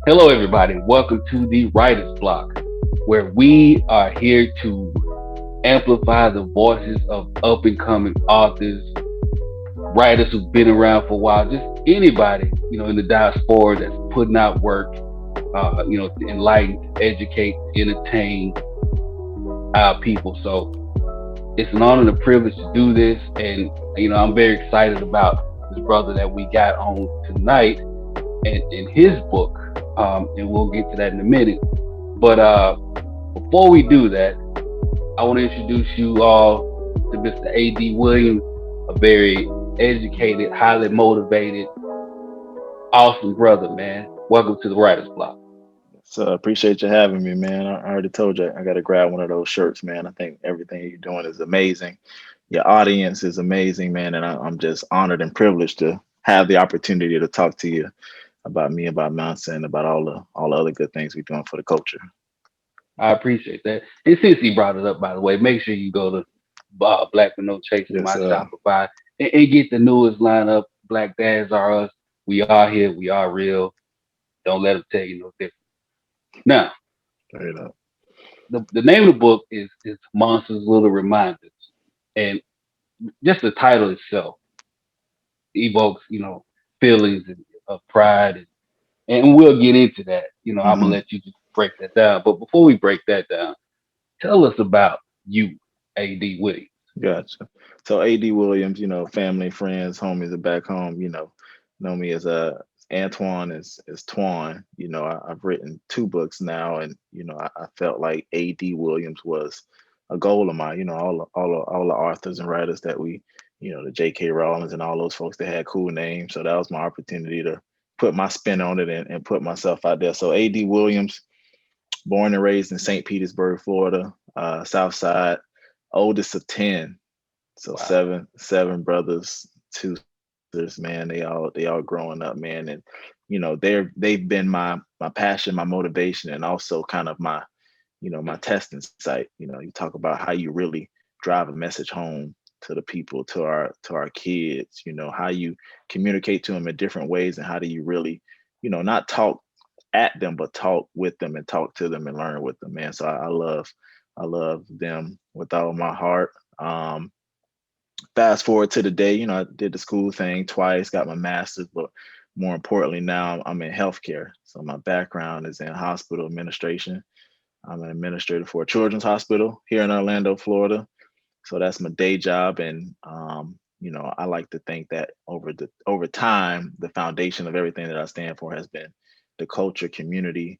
Hello, everybody. Welcome to the Writer's Block, where we are here to amplify the voices of up and coming authors, writers who've been around for a while, just anybody, in the diaspora that's putting out work, to enlighten, to educate, to entertain our people. So it's an honor and a privilege to do this. And, I'm very excited about this brother that we got on tonight and his book. And we'll get to that in a minute. But before we do that, I want to introduce you all to Mr. A.D. Williams, a very educated, highly motivated, awesome brother, man. Welcome to the Writer's Block. So I appreciate you having me, man. I already told you I got to grab one of those shirts, man. I think everything you're doing is amazing. Your audience is amazing, man, and I'm just honored and privileged to have the opportunity to talk to you about me, about Mansa, and about all the other good things we're doing for the culture. I appreciate that. And since he brought it up, by the way, make sure you go to Black with No Chase in Yes, my Shopify and get the newest lineup. Black Dads Are Us. We are here. We are real. Don't let them tell you no different. Now, straight up. the name of the book is Monsters Little Reminders. And just the title itself evokes, feelings of pride, and we'll get into that. I'm gonna Hmm. let you just break that down. But before we break that down, tell us about you, A.D. Williams. Gotcha. So AD Williams, family, friends, homies are back home, know me as Antoine is Twan. I've written two books now, and I felt like AD Williams was a goal of mine. All the authors and writers that the J.K. Rowlings and all those folks that had cool names. So that was my opportunity to put my spin on it and put myself out there. So AD Williams, born and raised in St. Petersburg, Florida, South Side, oldest of 10. So Wow. seven brothers, two sisters, man. They all growing up, man. And they've been my passion, my motivation, and also kind of my testing site. You talk about how you really drive a message home to the people, to our kids, how you communicate to them in different ways, and how do you really, not talk at them, but talk with them and talk to them and learn with them, man. So I love them with all my heart. Fast forward to the day, I did the school thing twice, got my master's, but more importantly, now I'm in healthcare. So my background is in hospital administration. I'm an administrator for a children's hospital here in Orlando, Florida. So that's my day job, and I like to think that over time, the foundation of everything that I stand for has been the culture, community,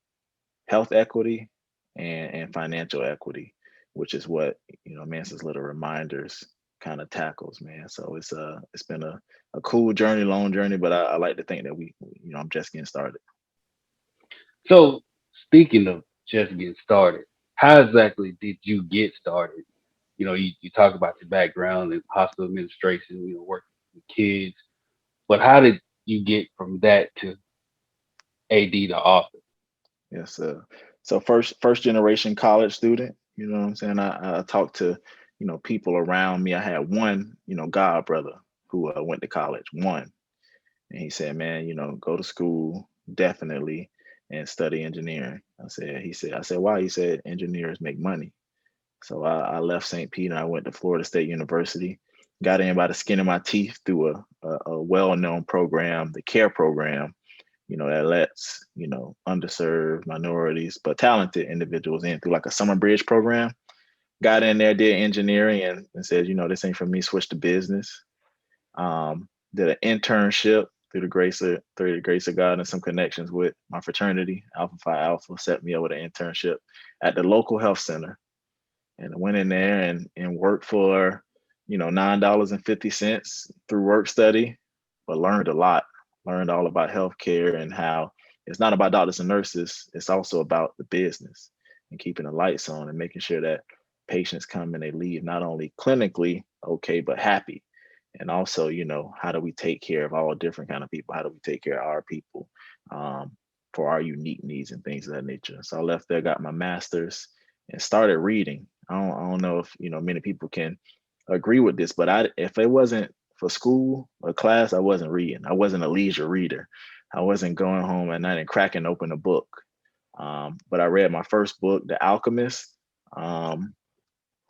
health equity, and financial equity, which is what Mansa's little reminders kind of tackles, man. So it's been a cool journey, long journey, but I like to think that I'm just getting started. So, speaking of just getting started, how exactly did you get started? You talk about your background in hospital administration, working with kids, but how did you get from that to AD the author? Yes, so first generation college student. You know what I'm saying? I talked to people around me. I had one god brother who went to college. One, and he said, "Man, go to school definitely and study engineering." I said, "Why?" He said, "Engineers make money." So I left St. Pete and I went to Florida State University. Got in by the skin of my teeth through a well-known program, the CARE program, that lets, underserved minorities, but talented individuals in through like a summer bridge program. Got in there, did engineering and said, this ain't for me, switch to business. Did an internship through the grace of God and some connections with my fraternity, Alpha Phi Alpha, set me up with an internship at the local health center. And I went in there and worked for, $9.50 through work study, but learned a lot. Learned all about healthcare and how it's not about doctors and nurses. It's also about the business and keeping the lights on and making sure that patients come and they leave not only clinically okay, but happy. And also, how do we take care of all different kind of people? How do we take care of our people um, for our unique needs and things of that nature? So I left there, got my master's, and started reading. I don't know if many people can agree with this, but if it wasn't for school or class, I wasn't reading. I wasn't a leisure reader. I wasn't going home at night and cracking open a book. But I read my first book, The Alchemist, um,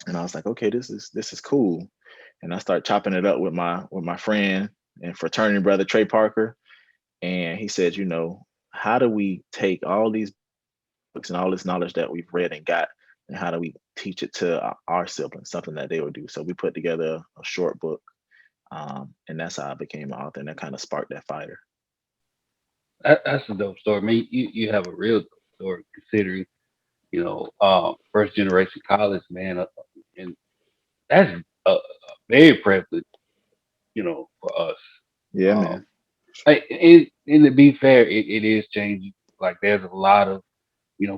and I was like, okay, this is cool. And I started chopping it up with my friend and fraternity brother Trey Parker, and he said, how do we take all these books and all this knowledge that we've read and got, and how do we teach it to our siblings, something that they would do? So we put together a short book, and that's how I became an author, and that kind of sparked that fire. That's a dope story. I mean, you have a real dope story considering, first generation college, man. And that's very prevalent, for us. Yeah, Um, man. and to be fair, it is changing. Like there's a lot of,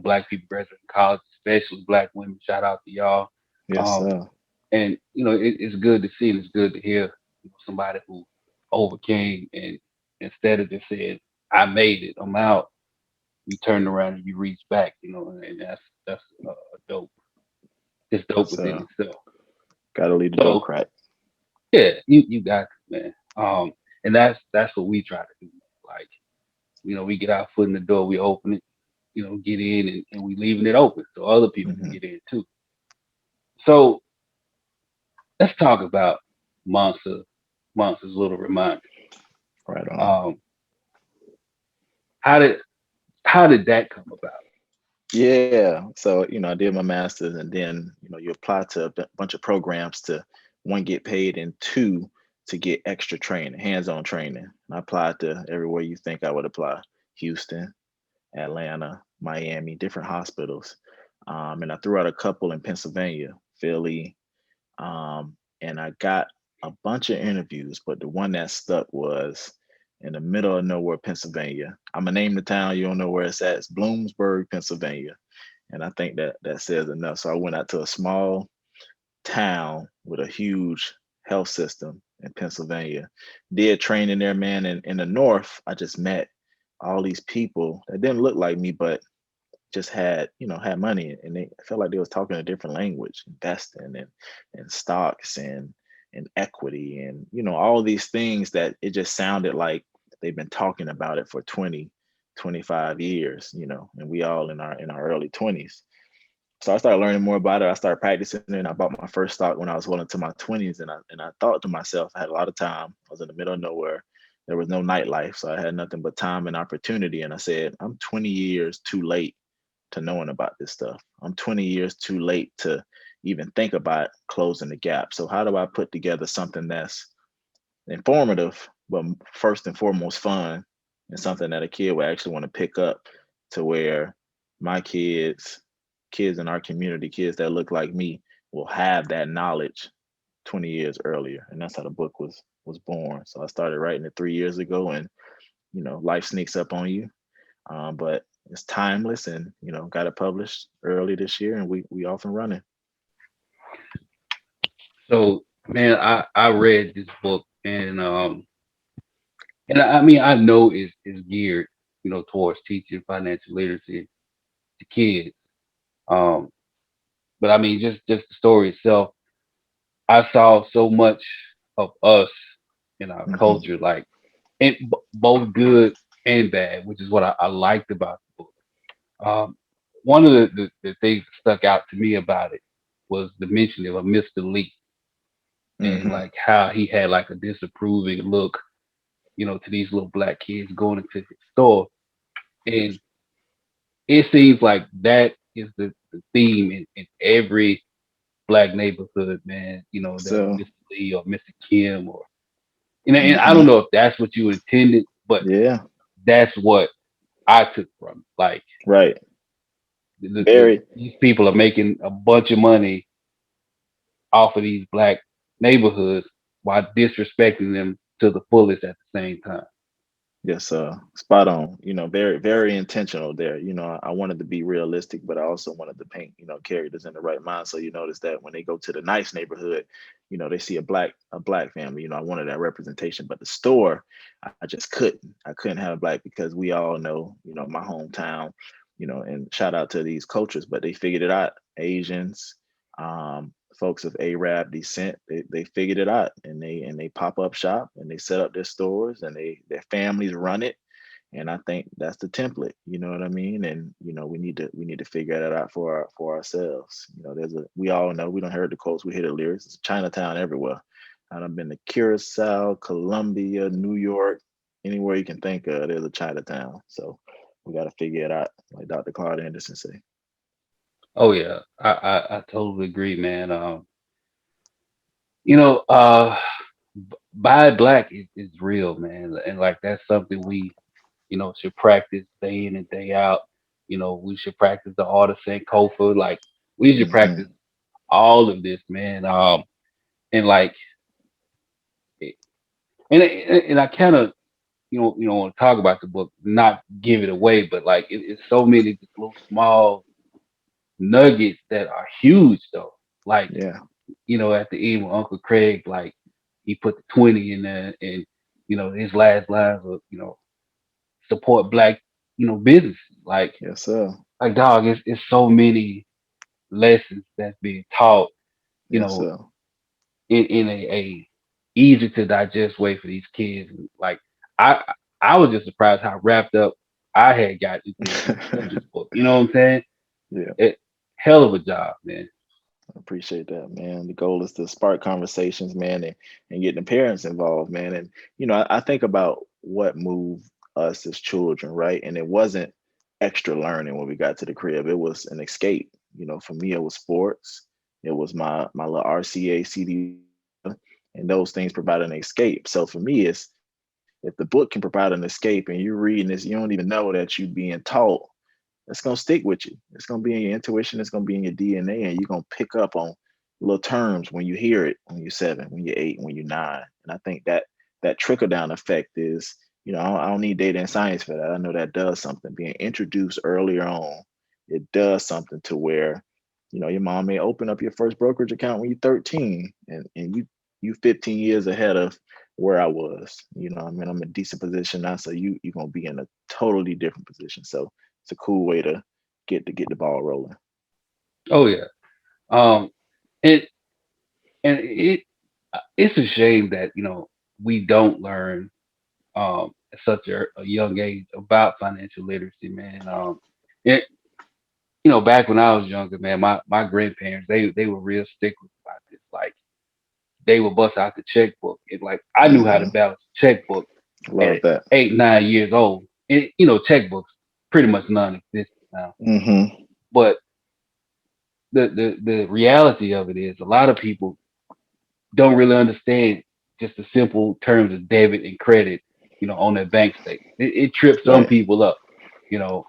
black people graduating college, especially black women. Shout out to y'all. Yes, Um, sir. and it's good to see and it's good to hear somebody who overcame and instead of just saying, I made it, I'm out, you turn around and you reach back, and that's dope. It's dope Yes, within sir. itself. Gotta leave the door So cracked. yeah, you got it, man. And that's what we try to do. Like, we get our foot in the door, we open it, get in and we leaving it open so other people can Hmm. get in too. So let's talk about Mansa, Mansa's little reminder. Right on. Um, how did how did that come about? Yeah. So, I did my master's, and then, you apply to a bunch of programs to, one, get paid, and two, to get extra training, hands-on training. And I applied to everywhere you think I would apply: Houston, Atlanta, Miami, different hospitals. And I threw out a couple in Pennsylvania, Philly, and I got a bunch of interviews, but the one that stuck was in the middle of nowhere, Pennsylvania. I'm gonna name the town. You don't know where it's at. It's Bloomsburg, Pennsylvania, and I think that says enough. So I went out to a small town with a huge health system in Pennsylvania. Did training there, man. And in the north, I just met all these people that didn't look like me, but just had money, and they felt like they was talking a different language, investing and stocks and equity, and all these things that it just sounded like they've been talking about it for 20, 25 years, and we all in our early 20s. So I started learning more about it. I started practicing it, and I bought my first stock when I was well into my 20s, and I thought to myself, I had a lot of time. I was in the middle of nowhere. There was no nightlife, so I had nothing but time and opportunity, and I said, I'm 20 years too late to knowing about this stuff. I'm 20 years too late to even think about closing the gap. So how do I put together something that's informative, but first and foremost fun, and something that a kid would actually want to pick up, to where my kids in our community, kids that look like me, will have that knowledge 20 years earlier. And that's how the book was born. So I started writing it 3 years ago, and life sneaks up on you, but it's timeless, and got it published early this year, and we off and running. So man, I read this book and I mean I know it's geared, towards teaching financial literacy to kids. Um, but I mean just the story itself, I saw so much of us in our Hmm. culture, like both good and bad, which is what I liked about the book. One of the things that stuck out to me about it was the mention of a Mr. Lee and Hmm. like how he had like a disapproving look, to these little black kids going into his store. And it seems like that is the theme in every black neighborhood, man. There's a So, Mr. Lee or Mr. Kim or and I don't hmm, know if that's what you intended, but yeah, that's what I took from it. Like right. the Very, these people are making a bunch of money off of these black neighborhoods while disrespecting them to the fullest at the same time. yes, spot on. Very, very intentional there. I wanted to be realistic, but I also wanted to paint, characters in the right mind. So you notice that when they go to the nice neighborhood, they see a black family. I wanted that representation, but the store, I just couldn't. I couldn't have black, because we all know, my hometown, and shout out to these cultures, but they figured it out. Asians, folks of Arab descent, they figured it out, and they pop up shop, and they set up their stores, and their families run it, And I think that's the template. You know what I mean? And we need to figure that out for ourselves. There's a we all know we don't heard the quotes, we hear the lyrics. It's Chinatown everywhere. I've been to Curacao, Colombia, New York, anywhere you can think of. There's a Chinatown. So we got to figure it out, like Dr. Claude Anderson say. Oh yeah, I totally agree, man. You know, buy black is real, man, and like that's something we should practice day in and day out. We should practice the art of Sankofa. Like we should practice Hmm. all of this, man. And like, it- and I kind of want to talk about the book, not give it away, but like it's so many just little small nuggets that are huge though. Like Yeah. at the end when Uncle Craig like he put the 20 in there, and his last lines of support black businesses. Yes, sir. Like dog, it's so many lessons that's being taught, you Yes, know, sir. in a easy to digest way for these kids. And like I I was just surprised how wrapped up I had got into this children's book. You know what I'm saying? Yeah. It hell of a job, man. I appreciate that, man. The goal is to spark conversations, man, and get the parents involved, man. And I think about what moved us as children, right? And it wasn't extra learning when we got to the crib. It was an escape. For me, it was sports. It was my little RCA CD player, and those things provide an escape. So for me, it's if the book can provide an escape and you're reading this, you don't even know that you're being taught, it's gonna stick with you. It's gonna be in your intuition. It's gonna be in your DNA, and you're gonna pick up on little terms when you hear it when you're 7, when you're 8, when you're 9. And I think that trickle down effect is, I don't need data and science for that. I know that does something. Being introduced earlier on, it does something to where, your mom may open up your first brokerage account when you're 13, and you 15 years ahead of where I was. I mean, I'm in a decent position now, so you're gonna be in a totally different position. So it's a cool way to get the ball rolling. Oh yeah. Um and it's a shame that we don't learn at such a young age about financial literacy, man. It, back when I was younger, man, my grandparents they were real sticklers about this. Like they would bust out the checkbook, and like I knew how to Hmm. balance a checkbook at Love that. 8, 9 years old. And checkbooks pretty much non-existent now. Hmm. But the reality of it is a lot of people don't really understand just the simple terms of debit and credit, on their bank statement. It trips some Right. people up, you know.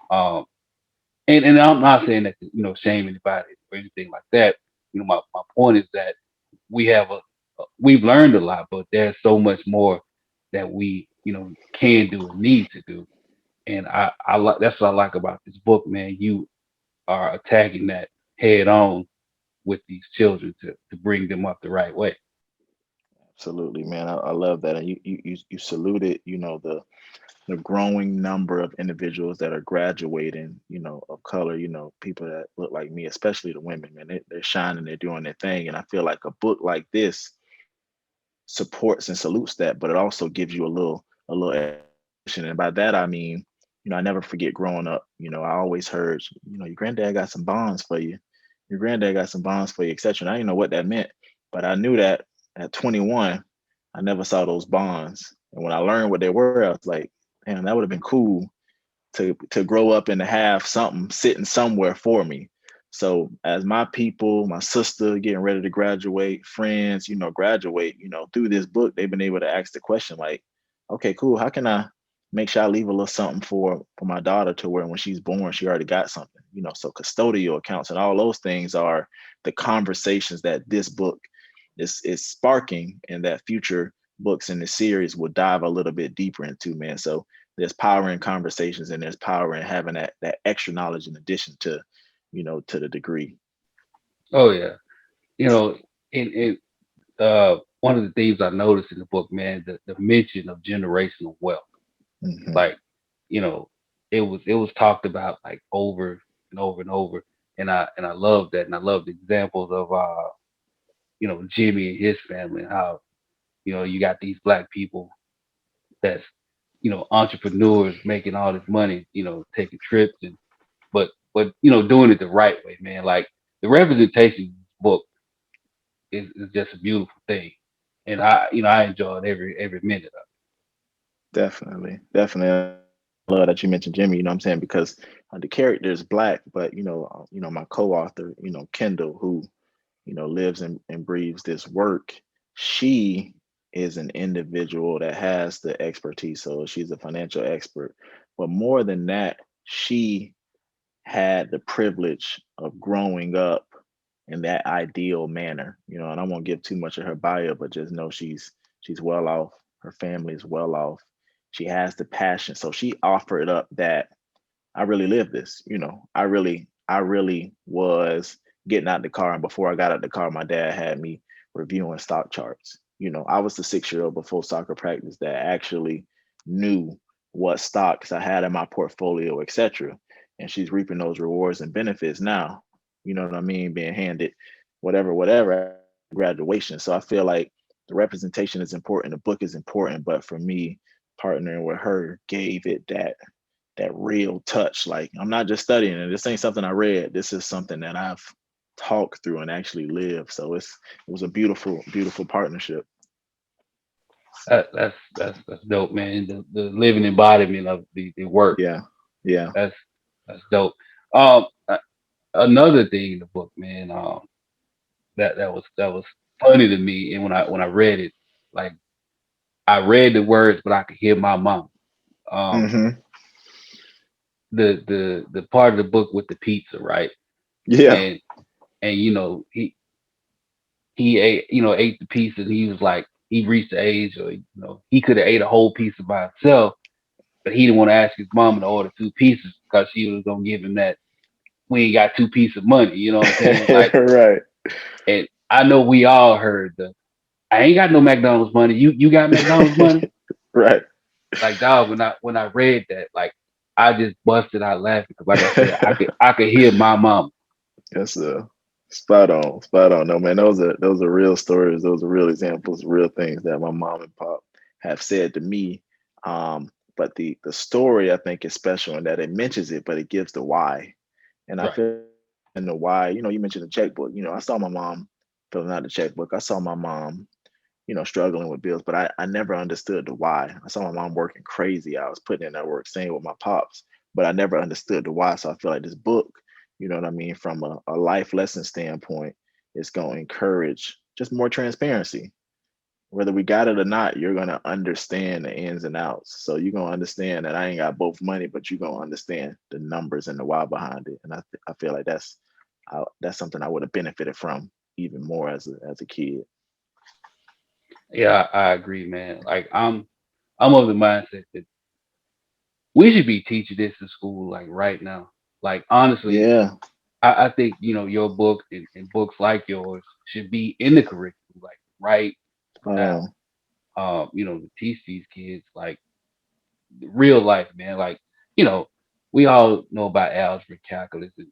And I'm not saying that to, shame anybody or anything like that. My point is that we have we've learned a lot, but there's so much more that we can do and need to do. And I like that's what I like about this book, man. You are attacking that head on with these children to bring them up the right way. Absolutely, man. I love that. And you saluted, the growing number of individuals that are graduating, of color, people that look like me, especially the women, man. They're shining, they're doing their thing. And I feel like a book like this supports and salutes that, but it also gives you a little education. And by that I mean, I never forget growing up. I always heard, your granddad got some bonds for you. Your granddad got some bonds for you, etc. And I didn't know what that meant, but I knew that at 21, I never saw those bonds. And when I learned what they were, I was like, damn, that would have been cool to grow up and to have something sitting somewhere for me. So as my people, my sister getting ready to graduate, friends, graduate, through this book, they've been able to ask the question like, okay, cool. How can I make sure I leave a little something for my daughter to where when she's born, she already got something, so custodial accounts and all those things are the conversations that this book is sparking and that future books in the series will dive a little bit deeper into, man. So there's power in conversations and there's power in having that extra knowledge in addition to to the degree. Oh yeah, you know, and one of the things I noticed in the book, man, the mention of generational wealth. Hmm. Like, you know, it was talked about like over and over and over, and I love that, and I love the examples of Jimmy and his family, and how you got these black people that's entrepreneurs making all this money, taking trips but doing it the right way, man. Like the representation book is just a beautiful thing. And I enjoyed every minute of Definitely, definitely. I love that you mentioned Jimmy. You know what I'm saying? Because the character is black, but my co-author, Kendall, who lives and breathes this work. She is an individual that has the expertise. So she's a financial expert, but more than that, she had the privilege of growing up in that ideal manner. And I won't give too much of her bio, but just know she's well off. Her family is well off. She has the passion. So she offered up that I really lived this. I really was getting out the car, and before I got out the car, my dad had me reviewing stock charts. I was the 6-year-old before soccer practice that actually knew what stocks I had in my portfolio, etc. And she's reaping those rewards and benefits now. You know what I mean? Being handed whatever after graduation. So I feel like the representation is important, the book is important, but for me, partnering with her gave it that real touch. Like I'm not just studying it. This ain't something I read. This is something that I've talked through and actually lived. So it was a beautiful, beautiful partnership. that's dope, man. The living embodiment of the work. Yeah. Yeah. That's that's dope. Um, a- Another thing in the book, man. That was funny to me, and when I read it, like I read the words, but I could hear my mom. Um, Hmm. the part of the book with the pizza, right? Yeah. And he ate the pizza, and he was like he reached the age, or he could have ate a whole pizza by himself, but he didn't want to ask his mom to order two pieces because she was gonna give him that we ain't got two pieces of money. You know what I'm saying? Like, Right. and I know we all heard the I ain't got no McDonald's money. You got McDonald's money? Right. Like, dog, when I read that, like I just busted out laughing because, like I said, I could hear my mom. That's spot on. Spot on. No man, those are real stories. Those are real examples, real things that my mom and pop have said to me. But the story I think is special in that it mentions it, but it gives the why. And I Right. feel in the why, you mentioned the checkbook. I saw my mom filling out the checkbook. I saw my mom, struggling with bills, but I never understood the why. I saw my mom working crazy. I was putting in that work, same with my pops, but I never understood the why. So I feel like this book, you know what I mean, from a life lesson standpoint, it's going to encourage just more transparency. Whether we got it or not, you're going to understand the ins and outs. So you're going to understand that I ain't got both money, but you're going to understand the numbers and the why behind it. And I feel like that's something I would have benefited from even more as a kid. Yeah, I agree, man. Like I'm of the mindset that we should be teaching this in school, like right now. Like honestly, Yeah. I think your book and books like yours should be in the curriculum, like right now. Oh, To teach these kids like real life, man. Like, you know, we all know about algebra, calculus, and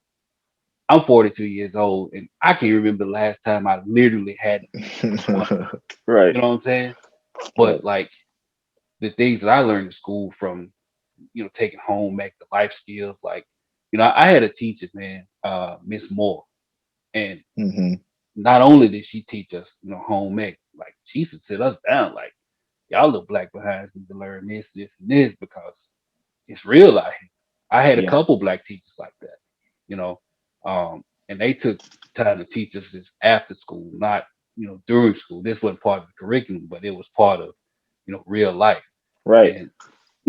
I'm 42 years old, and I can't remember the last time I literally had to use money. right, You know what I'm saying? right. But like the things that I learned in school from taking home ec, the life skills, like I had a teacher, man, Miss Moore, and Hmm. not only did she teach us, home ec, like she used to sit us down, like y'all little black behinds need to learn this, this, and this because it's real out here. I had a Yeah, couple black teachers like that, you know, and they took time to teach us this after school, not during school. This wasn't part of the curriculum, but it was part of real life. right, And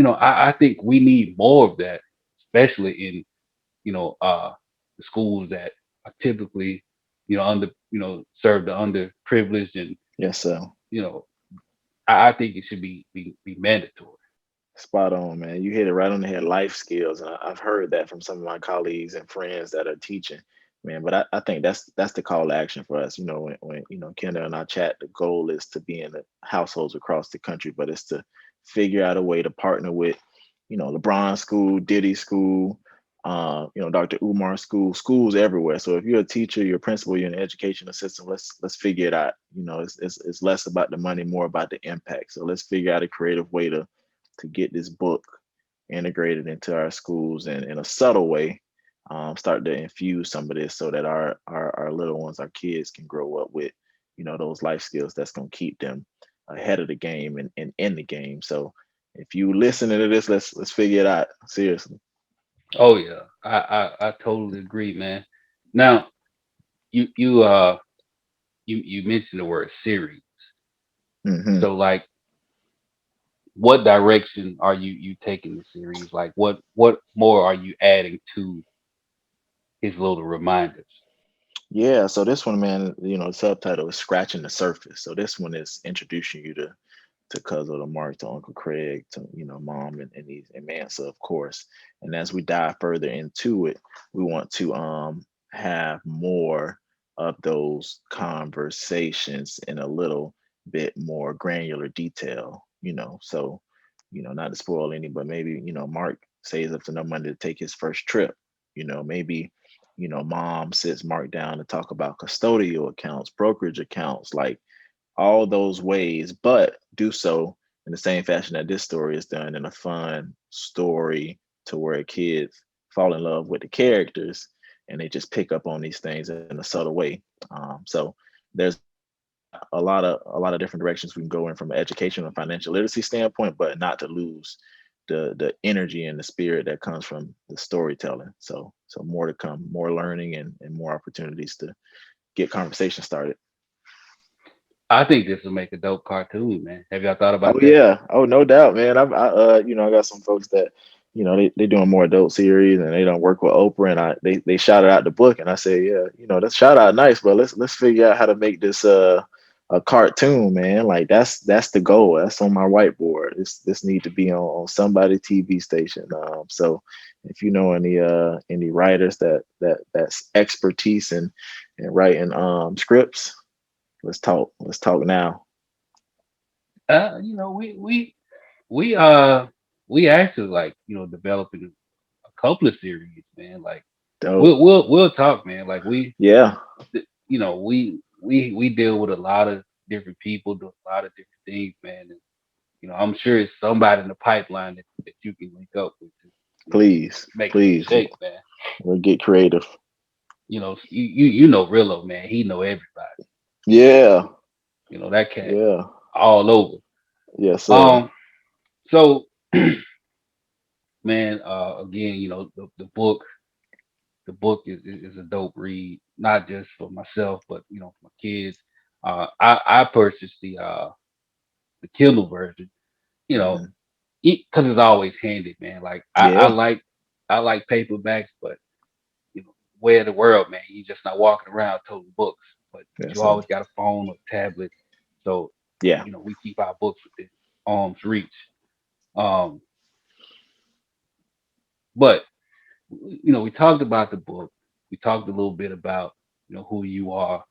I think we need more of that, especially in you know uh, the schools that are typically under serve the underprivileged, and yes, sir. you know I think it should be mandatory. Spot on, man. You hit it right on the head. Life skills, and I've heard that from some of my colleagues and friends that are teaching, man. But I think that's the call to action for us. When Kendall and I chat, the goal is to be in the households across the country, but it's to figure out a way to partner with, LeBron School, Diddy School, Dr. Umar School, schools everywhere. So if you're a teacher, you're a principal, you're an educational assistant, let's figure it out. It's less about the money, more about the impact. So let's figure out a creative way to to get this book integrated into our schools and in a subtle way, start to infuse some of this so that our little ones, our kids, can grow up with, those life skills that's going to keep them ahead of the game and in the game. So if you listening to this, let's figure it out seriously. Oh yeah, I totally agree, man. Now you mentioned the word series. Hmm. So like, what direction are you taking the series? Like, what more are you adding to his little reminders? Yeah, so this one, man, the subtitle is Scratching the Surface. So this one is introducing you to Cousin to Mark, to Uncle Craig, to Mom and Mansa, of course. And as we dive further into it, we want to have more of those conversations in a little bit more granular detail. So not to spoil any, but maybe Mark saves up enough money to take his first trip. Maybe Mom sits Mark down to talk about custodial accounts, brokerage accounts, like all those ways, but do so in the same fashion that this story is done, in a fun story to where kids fall in love with the characters and they just pick up on these things in a subtle way. So there's a lot of different directions we can go in from an educational and financial literacy standpoint, but not to lose the energy and the spirit that comes from the storytelling. So more to come, more learning and more opportunities to get conversation started. I think this will make a dope cartoon, man. Have y'all thought Oh about that? yeah. Oh, no doubt, man. I got some folks that, they doing more adult series and they don't work with Oprah, and they shouted out the book, and I say, yeah, that's shout out nice, but let's figure out how to make this a cartoon, man. Like that's the goal. That's on my whiteboard. This need to be on somebody TV station. So if you know any writers that's expertise in writing scripts, let's talk. Let's talk now. You know, we actually like developing a couple of series, man. Like Dope. we'll talk, man. Like Yeah. we deal with a lot of different people, do a lot of different things, man. And I'm sure it's somebody in the pipeline that you can link up with to Please, make this please, shake, man. we'll get creative. You know Rillo, man. He know everybody. Yeah, That cat yeah, all over. yes, sir. Um, so man, again, the book is a dope read, not just for myself, but for my kids. I purchased the Kindle version, you know, Hmm. because it's always handy, man. Like Yeah, I like paperbacks, but where the world, man, you just not walking around toting books, but yes, you sir. always got a phone or tablet, so Yeah. we keep our books within arm's reach. Um, but we talked about the book. We talked a little bit about who you are,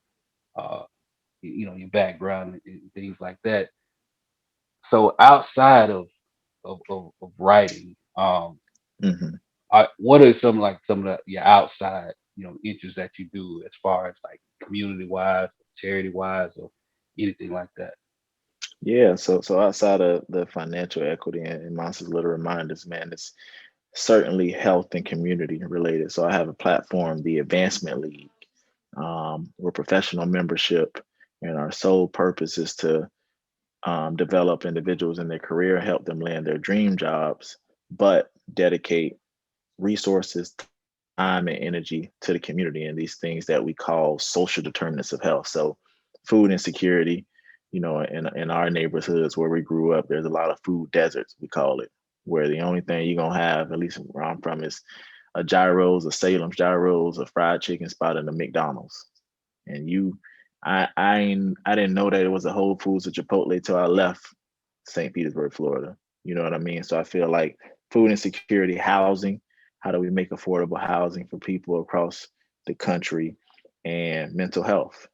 uh, your background and things like that. So outside of writing, Hmm. what are some of your outside interests that you do as far as like community wise, charity wise, or anything like that? Yeah. So outside of the financial equity and Monsters Little Reminders, man, it's certainly health and community related. So I have a platform, the Advancement League. We're professional membership, and our sole purpose is to develop individuals in their career, help them land their dream jobs, but dedicate resources, time, and energy to the community and these things that we call social determinants of health. So, food insecurity, in our neighborhoods where we grew up, there's a lot of food deserts, we call it, where the only thing you're going to have, at least where I'm from, is a gyros, a Salem's gyros, a fried chicken spot, and a McDonald's. And I didn't know that it was a Whole Foods or Chipotle till I left St. Petersburg, Florida. You know what I mean? So I feel like food insecurity, housing, how do we make affordable housing for people across the country, and mental health?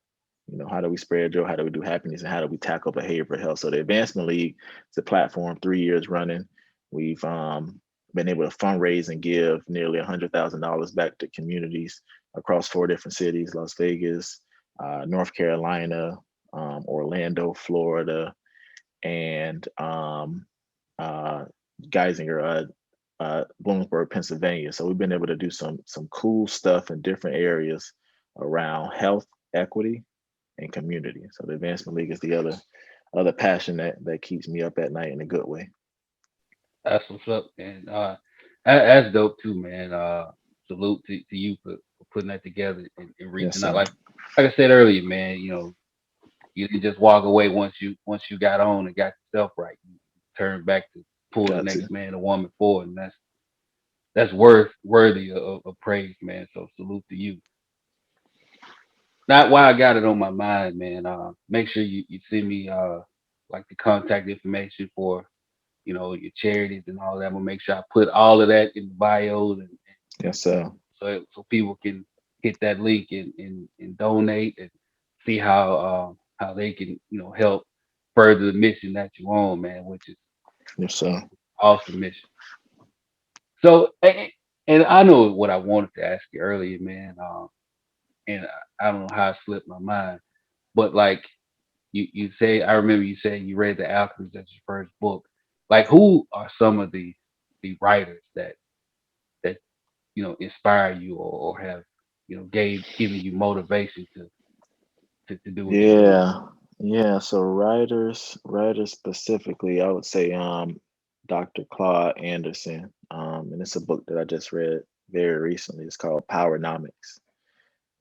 How do we spread joy? How do we do happiness? And how do we tackle behavioral health? So the Advancement League is a platform, 3 years running. We've been able to fundraise and give nearly $100,000 back to communities across 4 different cities: Las Vegas, North Carolina, Orlando, Florida, and Geisinger, Bloomsburg, Pennsylvania. So we've been able to do some cool stuff in different areas around health, equity, and community. So the Advancement League is the other passion that keeps me up at night in a good way. That's what's up, man. That's dope too, man. Salute to you for putting that together and Yes, reaching out. sir. Like I said earlier, man. You didn't just walk away once you got on and got yourself right. You turn back to pull the Got to. next man or woman forward, and that's worthy of praise, man. So salute to you. Not why I got it on my mind, man. Make sure you send me like the contact information for your charities and all that. I'm gonna make sure I put all of that in the bios and Yes, sir. so people can hit that link and donate and see how they can help further the mission that you're on, man, which is Yes, sir. awesome mission. So and I know what I wanted to ask you earlier, man. And I don't know how it slipped my mind, but like you say, I remember you saying you read The Alchemist as your first book. Like, who are some of the writers that inspire you or have given you motivation to do what you're doing? Yeah. Yeah. So writers specifically, I would say Dr. Claude Anderson. And it's a book that I just read very recently. It's called Powernomics.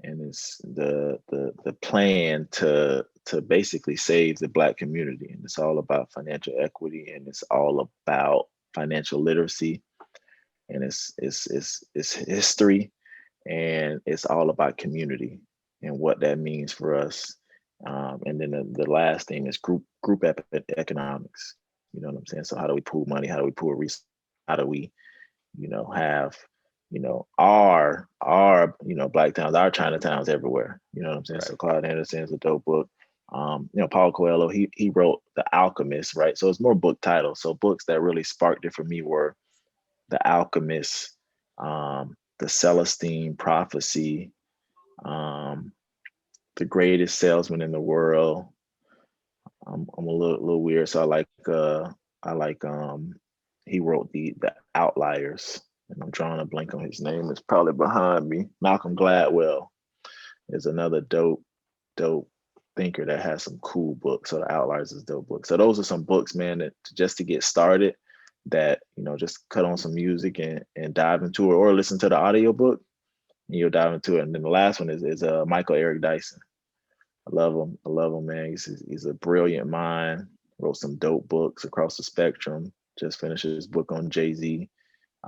And it's the plan to basically save the Black community. And it's all about financial equity, and it's all about financial literacy, and it's history, and it's all about community and what that means for us. And then the last thing is economics. You know what I'm saying? So how do we pool money? How do we pool resources? How do we, have, our Black towns, our Chinatowns everywhere. You know what I'm saying? Right. So Claude Anderson is a dope book. Paulo Coelho, he wrote The Alchemist, right? So it's more book titles. So books that really sparked it for me were The Alchemist, The Celestine Prophecy, um, The Greatest Salesman in the World. I'm a little weird, so I like he wrote the Outliers, and I'm drawing a blank on his name. It's probably behind me. Malcolm Gladwell is another dope thinker that has some cool books. So the Outliers is a dope book. So those are some books, man, that just to get started, that just cut on some music and dive into it, or listen to the audiobook and you'll dive into it. And then the last one is Michael Eric Dyson. I love him. I love him, man. He's a brilliant mind. Wrote some dope books across the spectrum. Just finished his book on Jay-Z.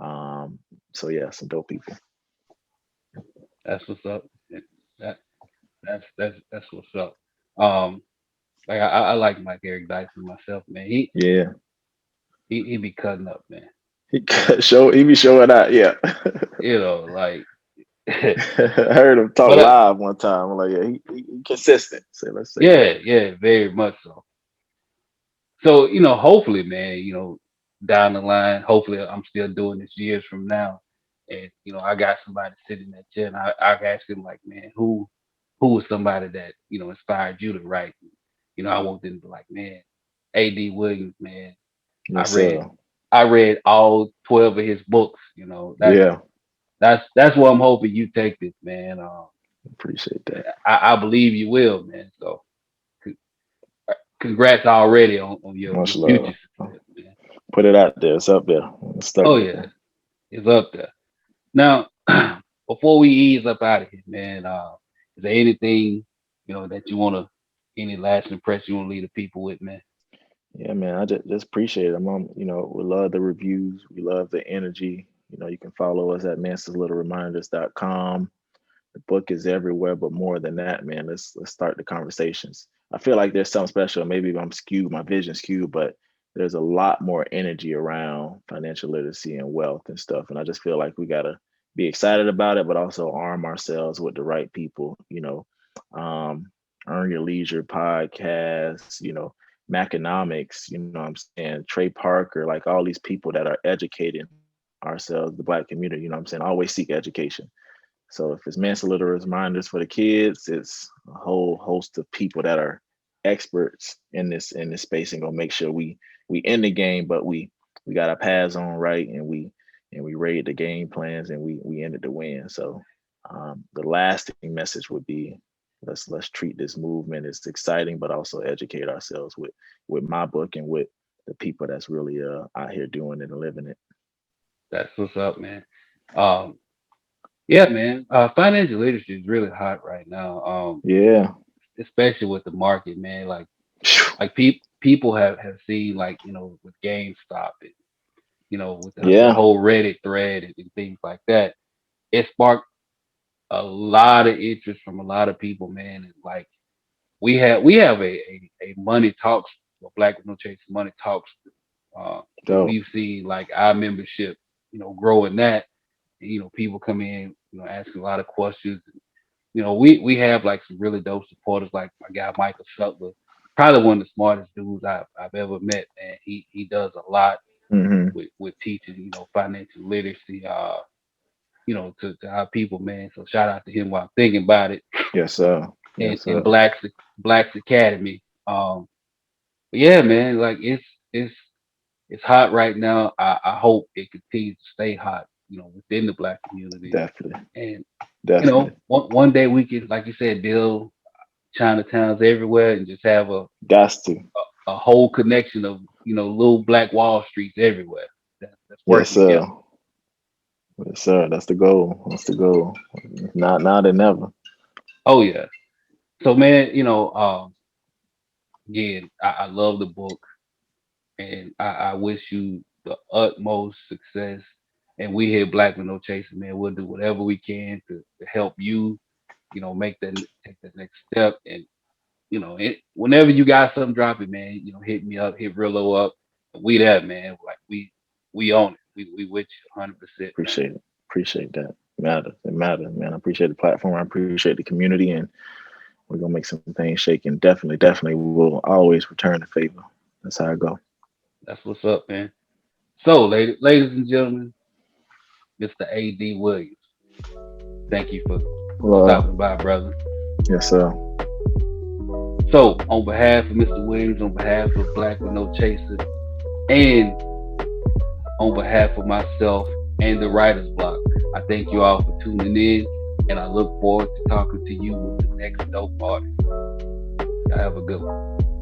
Um, so yeah, some dope people. That's what's up. That that's what's up. Um, like I like Mike Eric Dyson myself, man. Yeah, He be cutting up, man. he be showing out. Yeah, Like, I heard him talk but live one time. I'm like, yeah, he consistent. So let's say that. yeah, very much so. So, hopefully, man, down the line, hopefully I'm still doing this years from now. And, I got somebody sitting in that chair and I ask him like, man, who was somebody that, inspired you to write? I want them to be like, man, A.D. Williams, man. I Yes, read sir. I read all 12 of his books, Yeah, that's where I'm hoping you take this, man. appreciate that. I believe you will, man. So c- congrats already on your Much future love. success, man. Put it out there. It's up there. It's stuck Oh with yeah, me. it's up there. Now, before we ease up out of here, man, is there anything that you wanna any last impression you wanna leave the people with, man? Yeah, man. I just appreciate it. We love the reviews. We love the energy. You can follow us at mansaslittlereminders.com. The book is everywhere, but more than that, man, let's start the conversations. I feel like there's something special. Maybe I'm skewed, my vision skewed, but there's a lot more energy around financial literacy and wealth and stuff. And I just feel like we gotta be excited about it, but also arm ourselves with the right people. Um, Earn Your Leisure podcast. Maconomics. I'm saying Trey Parker, like all these people that are educating ourselves, the Black community. I'm saying always seek education. So if it's Mansa Literacy Reminders for the kids, it's a whole host of people that are experts in this space, and gonna make sure we in the game, but we got our pads on right, and we read the game plans, and we ended the win. So the lasting message would be, let's treat this movement as exciting, but also educate ourselves with my book and with the people that's really out here doing it and living it. That's what's up, man. Um, yeah, man. Financial literacy is really hot right now. Yeah. Especially with the market, man. Phew. Like people have seen, like, with GameStop and, with the Yeah. whole Reddit thread and things like that. It sparked a lot of interest from a lot of people, man. And like we have a money talks, Black with No Chase money talks. Dope. We've seen like our membership, grow in that. And, people come in, asking a lot of questions. We have like some really dope supporters, like my guy Michael Sutler, probably one of the smartest dudes I've ever met. And he does a lot Hmm. with teaching, financial literacy, to our people, man. So shout out to him while I'm thinking about it. Yes, sir. And Yes, in sir. Blacks Academy. But yeah, man, like it's it's hot right now. I hope it continues to stay hot, within the Black community. Definitely. And Definitely. one day we can, like you said, build Chinatowns everywhere and just have Got to. a whole connection of, little Black Wall Streets everywhere. That's Yes, working sir. together. Yes, sir. That's the goal. That's the goal. Not now than never. Oh yeah. So man, again, I love the book, and I wish you the utmost success. And we here, Black with No Chaser, man, we'll do whatever we can to help you, make take that next step. And whenever you got something dropping, man, hit me up, hit Rillo up. We there, man. Like we own it. We with you 100%, man. Appreciate it. Appreciate that. Matters. It matters, man. I appreciate the platform. I appreciate the community, and we're gonna make some things shake. And definitely, definitely, we'll always return the favor. That's how I go. That's what's up, man. So, ladies and gentlemen, Mr. A.D. Williams, thank you for Well, stopping by, brother. yes, sir. So, on behalf of Mr. Williams, on behalf of Black with No Chaser, and on behalf of myself and the Writer's Block, I thank you all for tuning in, and I look forward to talking to you with the next dope artist. Y'all have a good one.